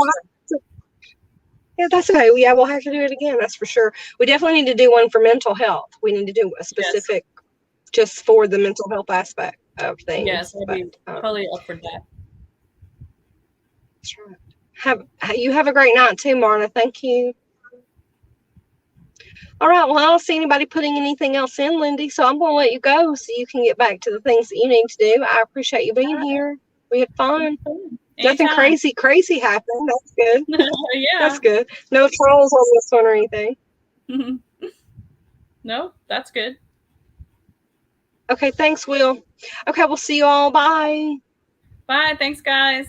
Yeah, that's okay. Yeah, we'll have to do it again. That's for sure. We definitely need to do one for mental health. We need to do a specific, just for the mental health aspect. of things. Yes, I'd be totally up for that. That's right. You have a great night too, Marna. Thank you. All right. Well, I don't see anybody putting anything else in, Lindy. So I'm going to let you go so you can get back to the things that you need to do. I appreciate you being here. We had fun. Nothing crazy happened. That's good. Yeah. That's good. No trolls on this one or anything. No, that's good. Okay. Thanks, Will. Okay. We'll see you all. Bye. Bye. Thanks, guys.